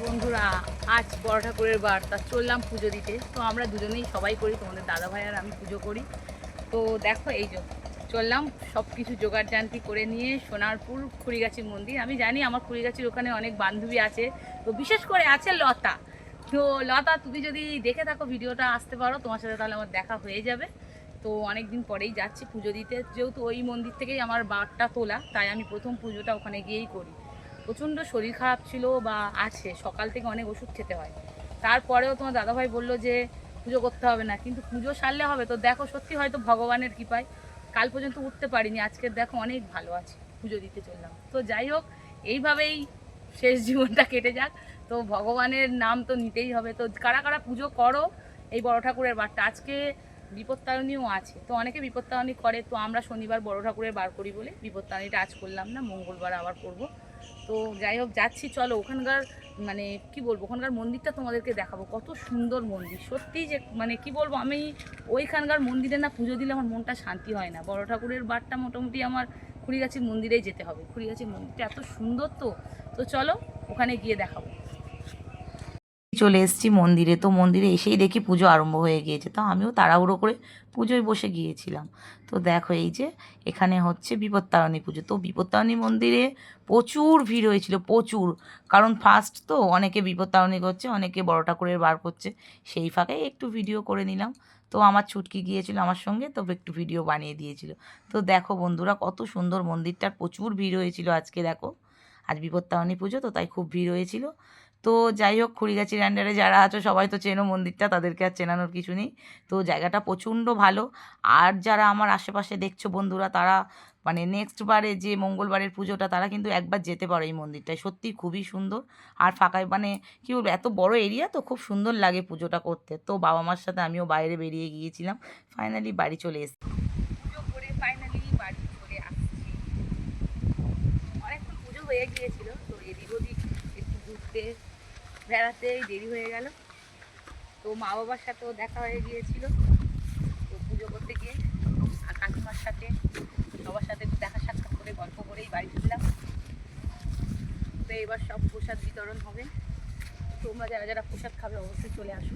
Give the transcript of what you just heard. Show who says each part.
Speaker 1: বন্ধুরা, আজ বড় ঠাকুরের বার, তা চললাম পুজো দিতে। তো আমরা দুজনেই সবাই করি, তোমাদের দাদা ভাই আর আমি পুজো করি। তো দেখো এই যে চললাম সব কিছু জোগাড় জান্তি করে নিয়ে সোনারপুর খুড়িগাছি মন্দির। আমি জানি আমার খুড়িগাছির ওখানে অনেক বান্ধবী আছে, তো বিশেষ করে আছে লতা। তো লতা, তুমি যদি দেখে থাকো ভিডিওটা, আসতে পারো, তোমার সাথে তাহলে আমার দেখা হয়ে যাবে। তো অনেক দিন পরেই যাচ্ছি পুজো দিতে, যেহেতু ওই মন্দির থেকেই আমার বারটা তোলা, তাই আমি প্রথম পুজোটা ওখানে গিয়েই করি। প্রচণ্ড শরীর খারাপ ছিল বা আছে, সকাল থেকে অনেক ওষুধ খেতে হয়। তারপরেও তোমার দাদাভাই বললো যে পুজো করতে হবে না, কিন্তু পুজো সারলে হবে। তো দেখো, সত্যি হয়তো ভগবানের কৃপায় কাল পর্যন্ত উঠতে পারিনি, আজকে দেখো অনেক ভালো আছে, পুজো দিতে চললাম। তো যাই হোক, এইভাবেই শেষ জীবনটা কেটে যাক। তো ভগবানের নাম তো নিতেই হবে। তো কারা কারা পুজো করো এই বড় ঠাকুরের বারটা, আজকে বিপত্তারিণীও আছে, তো অনেকে বিপত্তারিণী করে। তো আমরা শনিবার বড় ঠাকুরের বার করি বলে বিপত্তারিণীটা আজ করলাম না, মঙ্গলবার আবার করব। তো যাই হোক, যাচ্ছি, চলো। ওখানকার মানে কি বলবো, ওখানকার মন্দিরটা তোমাদেরকে দেখাবো, কত সুন্দর মন্দির। সত্যি যে মানে কি বলবো, আমি ওইখানকার মন্দিরে না পুজো দিলে আমার মনটা শান্তি হয় না। বড় ঠাকুরের বারটা মোটামুটি আমার খুড়িগাছির মন্দিরেই যেতে হবে। খুড়িগাছির মন্দিরটা এত সুন্দর। তো চলো ওখানে গিয়ে দেখাবো।
Speaker 2: চলে এসেছি মন্দিরে। তো মন্দিরে এসেই দেখি পুজো আরম্ভ হয়ে গিয়েছে। তো আমিও তাড়াহুড়ো করে পুজোয় বসে গিয়েছিলাম। তো দেখো এই যে এখানে হচ্ছে বিপত্তারিণী পুজো। তো বিপত্তারিণী মন্দিরে প্রচুর ভিড় হয়েছিল, প্রচুর। কারণ ফার্স্ট তো অনেকে বিপত্তারিণী করছে, অনেকে বড় ঠাকুরের বার করছে। সেই ফাঁকে একটু ভিডিও করে নিলাম। তো আমার ছুটকি গিয়েছিল আমার সঙ্গে, তো একটু ভিডিও বানিয়ে দিয়েছিল। তো দেখো বন্ধুরা, কত সুন্দর মন্দিরটার, প্রচুর ভিড় হয়েছিল আজকে। দেখো আজ বিপত্তারিণী পুজো, তো তাই খুব ভিড় হয়েছিল। তো যাই হোক, খুড়িগাছির আন্ডারে যারা আছো সবাই তো চেনো মন্দিরটা, তাদেরকে আর চেনানোর কিছু নেই। তো জায়গাটা প্রচণ্ড ভালো। আর যারা আমার আশেপাশে দেখছো বন্ধুরা, তারা মানে নেক্সট বারে যে মঙ্গলবারের পুজোটা, তারা কিন্তু একবার যেতে পারো এই মন্দিরটায়। সত্যি খুবই সুন্দর। আর ফাঁকায় মানে কী বলবো, এত বড় এরিয়া, তো খুব সুন্দর লাগে পুজোটা করতে। তো বাবা মার সাথে আমিও বাইরে বেরিয়ে গিয়েছিলাম। ফাইনালি বাড়ি চলে এসেছি।
Speaker 1: পুজো করে ফাইনালি বাড়ি চলে আসছি। অনেকক্ষণ পুজো হয়ে গিয়েছিল, তো এদিক ওদিক একটু ঘুরতে বেড়াতেই দেরি হয়ে গেল। তো মা বাবার সাথেও দেখা হয়ে গিয়েছিল তো পুজো করতে গিয়ে, আর কাকিমার সাথে, সবার সাথে একটু দেখা সাক্ষাৎ করে গল্প করেই বাড়ি ফিরলাম। তো এবার সব প্রসাদ বিতরণ হবে। তোমরা যারা যারা প্রসাদ খাবে অবশ্যই চলে আসো।